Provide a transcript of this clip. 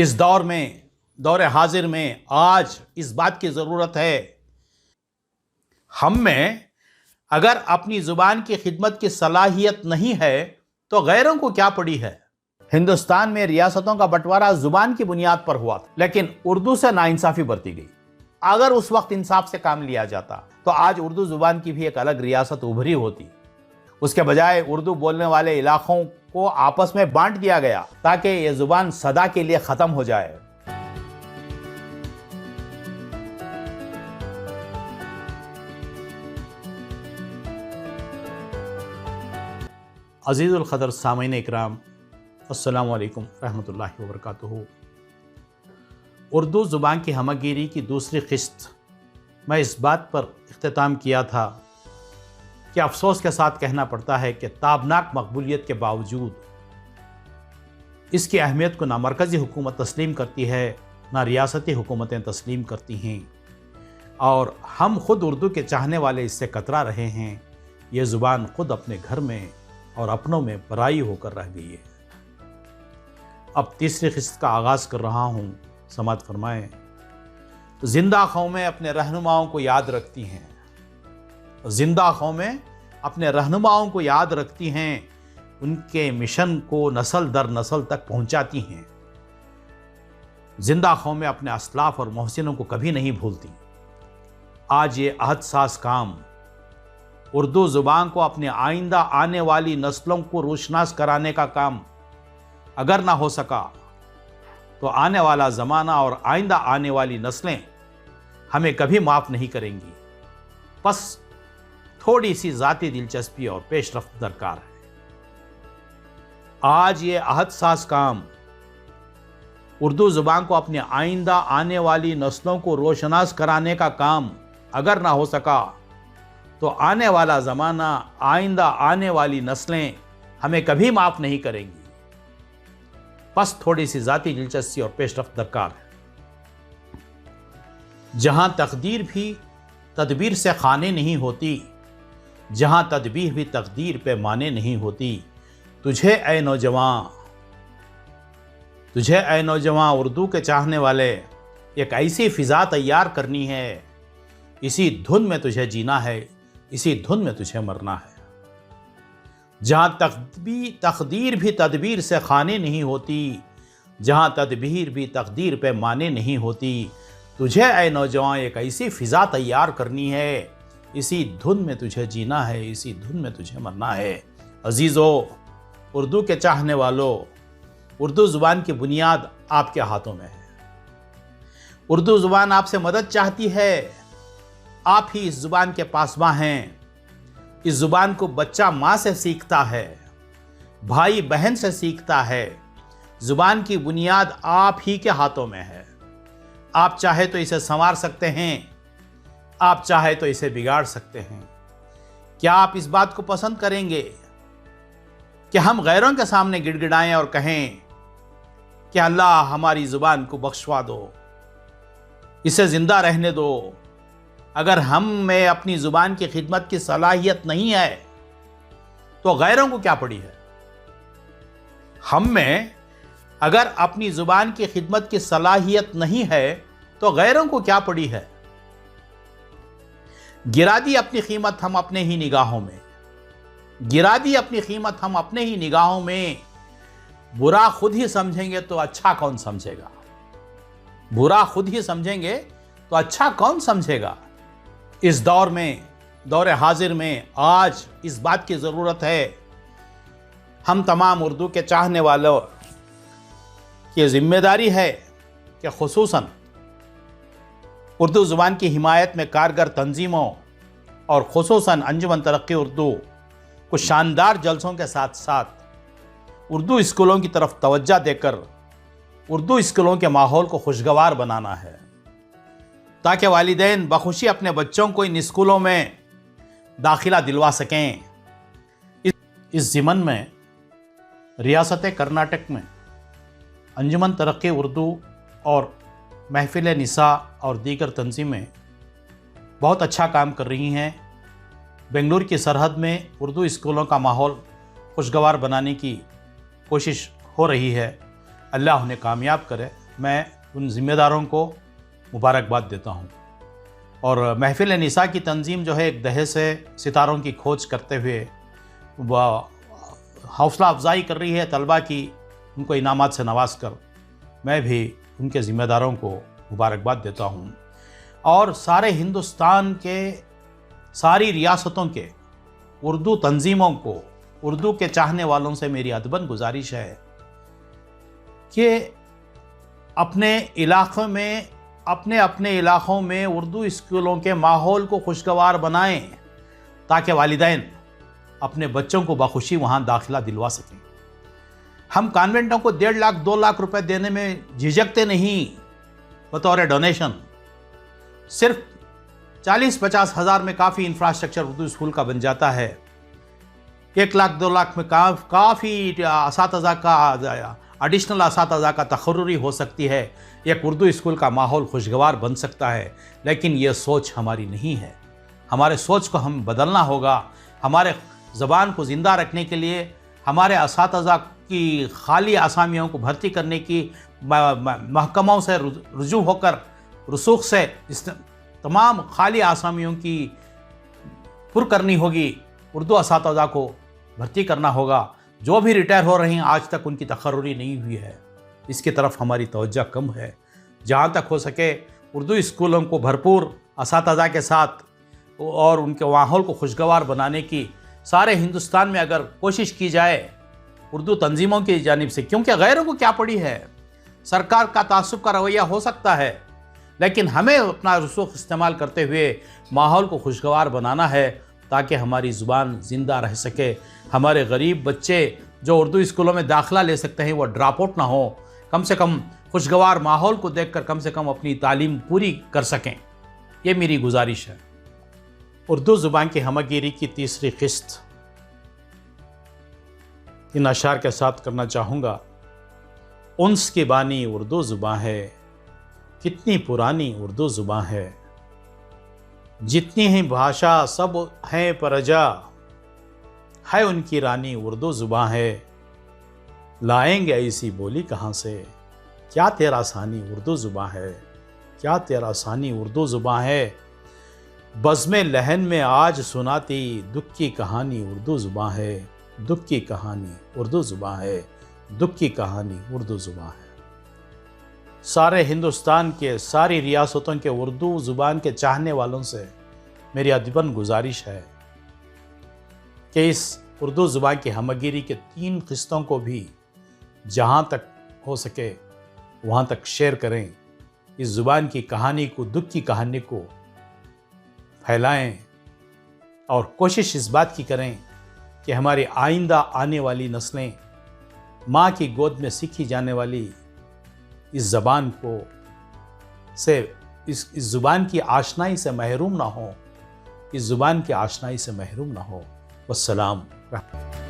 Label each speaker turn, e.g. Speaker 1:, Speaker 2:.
Speaker 1: اس دور میں، دور حاضر میں آج اس بات کی ضرورت ہے، ہم میں اگر اپنی زبان کی خدمت کی صلاحیت نہیں ہے تو غیروں کو کیا پڑی ہے۔ ہندوستان میں ریاستوں کا بٹوارہ زبان کی بنیاد پر ہوا تھا، لیکن اردو سے ناانصافی برتی گئی۔ اگر اس وقت انصاف سے کام لیا جاتا تو آج اردو زبان کی بھی ایک الگ ریاست ابھری ہوتی۔ اس کے بجائے اردو بولنے والے علاقوں کو آپس میں بانٹ دیا گیا تاکہ یہ زبان سدا کے لیے ختم ہو جائے۔ عزیز القدر سامعین اکرام، السلام علیکم رحمۃ اللہ وبرکاتہ۔ اردو زبان کی ہمہ گیری کی دوسری قسط میں اس بات پر اختتام کیا تھا کہ افسوس کے ساتھ کہنا پڑتا ہے کہ تابناک مقبولیت کے باوجود اس کی اہمیت کو نہ مرکزی حکومت تسلیم کرتی ہے، نہ ریاستی حکومتیں تسلیم کرتی ہیں، اور ہم خود اردو کے چاہنے والے اس سے کترا رہے ہیں۔ یہ زبان خود اپنے گھر میں اور اپنوں میں پرائی ہو کر رہ گئی ہے۔ اب تیسری قسط کا آغاز کر رہا ہوں، سماعت فرمائیں۔ زندہ قومیں اپنے رہنماؤں کو یاد رکھتی ہیں، زندہ قومیں اپنے رہنماؤں کو یاد رکھتی ہیں، ان کے مشن کو نسل در نسل تک پہنچاتی ہیں۔ زندہ قومیں اپنے اسلاف اور محسنوں کو کبھی نہیں بھولتی۔ آج یہ عہد ساز کام اردو زبان کو اپنے آئندہ آنے والی نسلوں کو روشناس کرانے کا کام اگر نہ ہو سکا تو آنے والا زمانہ اور آئندہ آنے والی نسلیں ہمیں کبھی معاف نہیں کریں گی۔ بس تھوڑی سی ذاتی دلچسپی اور پیش رفت درکار ہے۔ آج یہ عہد ساز کام اردو زبان کو اپنے آئندہ آنے والی نسلوں کو روشناس کرانے کا کام اگر نہ ہو سکا تو آنے والا زمانہ، آئندہ آنے والی نسلیں ہمیں کبھی معاف نہیں کریں گی۔ بس تھوڑی سی ذاتی دلچسپی اور پیش رفت درکار ہے۔ جہاں تقدیر بھی تدبیر سے خانے نہیں ہوتی، جہاں تدبیر بھی تقدیر پہ مانے نہیں ہوتی، تجھے اے نوجوان اردو کے چاہنے والے ایک ایسی فضا تیار کرنی ہے، اسی دھن میں تجھے جینا ہے، اسی دھن میں تجھے مرنا ہے۔ جہاں تقدیر بھی تدبیر سے خانے نہیں ہوتی، جہاں تدبیر بھی تقدیر پہ مانے نہیں ہوتی، تجھے اے نوجوان ایک ایسی فضا تیار کرنی ہے، اسی دھن میں تجھے جینا ہے، اسی دھن میں تجھے مرنا ہے۔ عزیزو، اردو کے چاہنے والو، اردو زبان کی بنیاد آپ کے ہاتھوں میں ہے۔ اردو زبان آپ سے مدد چاہتی ہے، آپ ہی اس زبان کے پاسباں ہیں۔ اس زبان کو بچہ ماں سے سیکھتا ہے، بھائی بہن سے سیکھتا ہے۔ زبان کی بنیاد آپ ہی کے ہاتھوں میں ہے۔ آپ چاہے تو اسے سنوار سکتے ہیں، آپ چاہے تو اسے بگاڑ سکتے ہیں۔ کیا آپ اس بات کو پسند کریں گے کہ ہم غیروں کے سامنے گڑ گڑائیں اور کہیں کہ اللہ ہماری زبان کو بخشوا دو، اسے زندہ رہنے دو؟ اگر ہم میں اپنی زبان کی خدمت کی صلاحیت نہیں ہے تو غیروں کو کیا پڑی ہے؟ ہم میں اگر اپنی زبان کی خدمت کی صلاحیت نہیں ہے تو غیروں کو کیا پڑی ہے؟ گرا دی اپنی قیمت ہم اپنے ہی نگاہوں میں، گرا دی اپنی قیمت ہم اپنے ہی نگاہوں میں، برا خود ہی سمجھیں گے تو اچھا کون سمجھے گا؟ برا خود ہی سمجھیں گے تو اچھا کون سمجھے گا؟ اس دور میں، دور حاضر میں آج اس بات کی ضرورت ہے، ہم تمام اردو کے چاہنے والوں کی ذمہ داری ہے کہ خصوصاً اردو زبان کی حمایت میں کارگر تنظیموں اور خصوصاً انجمن ترقی اردو کو شاندار جلسوں کے ساتھ ساتھ اردو اسکولوں کی طرف توجہ دے کر اردو اسکولوں کے ماحول کو خوشگوار بنانا ہے، تاکہ والدین بخوشی اپنے بچوں کو ان اسکولوں میں داخلہ دلوا سکیں۔ اس ضمن میں ریاست کرناٹک میں انجمن ترقی اردو اور محفل نساء اور دیگر تنظیمیں بہت اچھا کام کر رہی ہیں۔ بنگلور کی سرحد میں اردو اسکولوں کا ماحول خوشگوار بنانے کی کوشش ہو رہی ہے۔ اللہ انہیں کامیاب کرے۔ میں ان ذمہ داروں کو مبارکباد دیتا ہوں، اور محفل نساء کی تنظیم جو ہے ایک دہے سے ستاروں کی کھوج کرتے ہوئے وہ حوصلہ افزائی کر رہی ہے طلباء کی، ان کو انعامات سے نواز کر، میں بھی ان کے ذمہ داروں کو مبارکباد دیتا ہوں، اور سارے ہندوستان کے ساری ریاستوں کے اردو تنظیموں کو، اردو کے چاہنے والوں سے میری ادباً گزارش ہے کہ اپنے علاقوں میں، اپنے علاقوں میں اردو اسکولوں کے ماحول کو خوشگوار بنائیں تاکہ والدین اپنے بچوں کو بخوشی وہاں داخلہ دلوا سکیں۔ ہم کانوینٹوں کو 1.5 لاکھ 2 لاکھ روپے دینے میں جھجکتے نہیں بطور ڈونیشن، صرف 40-50 ہزار میں کافی انفراسٹرکچر اردو اسکول کا بن جاتا ہے۔ 1 لاکھ 2 لاکھ میں کافی اساتذہ کا ایڈیشنل اساتذہ کا تقرری ہو سکتی ہے، ایک اردو اسکول کا ماحول خوشگوار بن سکتا ہے، لیکن یہ سوچ ہماری نہیں ہے۔ ہمارے سوچ کو ہم بدلنا ہوگا۔ ہمارے زبان کو زندہ رکھنے کے لیے ہمارے اساتذہ کی خالی اسامیوں کو بھرتی کرنے کی محکموں سے رجوع ہو کر رسوخ سے تمام خالی آسامیوں کی پر کرنی ہوگی، اردو اساتذہ کو بھرتی کرنا ہوگا۔ جو بھی ریٹائر ہو رہے ہیں آج تک ان کی تقرری نہیں ہوئی ہے، اس کی طرف ہماری توجہ کم ہے۔ جہاں تک ہو سکے اردو اسکولوں کو بھرپور اساتذہ کے ساتھ اور ان کے ماحول کو خوشگوار بنانے کی سارے ہندوستان میں اگر کوشش کی جائے اردو تنظیموں کی جانب سے، کیونکہ غیروں کو کیا پڑی ہے، سرکار کا تعصب کا رویہ ہو سکتا ہے، لیکن ہمیں اپنا رسوخ استعمال کرتے ہوئے ماحول کو خوشگوار بنانا ہے تاکہ ہماری زبان زندہ رہ سکے، ہمارے غریب بچے جو اردو اسکولوں میں داخلہ لے سکتے ہیں وہ ڈراپ آؤٹ نہ ہو، کم سے کم خوشگوار ماحول کو دیکھ کر کم سے کم اپنی تعلیم پوری کر سکیں۔ یہ میری گزارش ہے۔ اردو زبان کی ہمہ گیری کی تیسری قسط ان اشعار کے ساتھ کرنا چاہوں گا۔ انس کی بانی اردو زبان ہے، کتنی پرانی اردو زبان ہے، جتنی ہی بھاشا سب ہیں پرجا، ہے ان کی رانی اردو زبان ہے، لائیں گے ایسی بولی کہاں سے، کیا تیرا ثانی اردو زبان ہے، کیا تیرا ثانی اردو زبان ہے، بزم لہن میں آج سناتی دکھ کی کہانی اردو زبان ہے، دکھ کی کہانی اردو زبان ہے، دکھ کی کہانی اردو زبان ہے۔ سارے ہندوستان کے ساری ریاستوں کے اردو زبان کے چاہنے والوں سے میری ادباً گزارش ہے کہ اس اردو زبان کی ہمہ گیری کے 3 قسطوں کو بھی جہاں تک ہو سکے وہاں تک شیئر کریں، اس زبان کی کہانی کو، دکھ کی کہانی کو پھیلائیں، اور کوشش اس بات کی کریں کہ ہماری آئندہ آنے والی نسلیں ماں کی گود میں سیکھی جانے والی اس زبان کو اس زبان کی آشنائی سے محروم نہ ہو، اس زبان کی آشنائی سے محروم نہ ہو۔ والسلام رحمۃ اللہ۔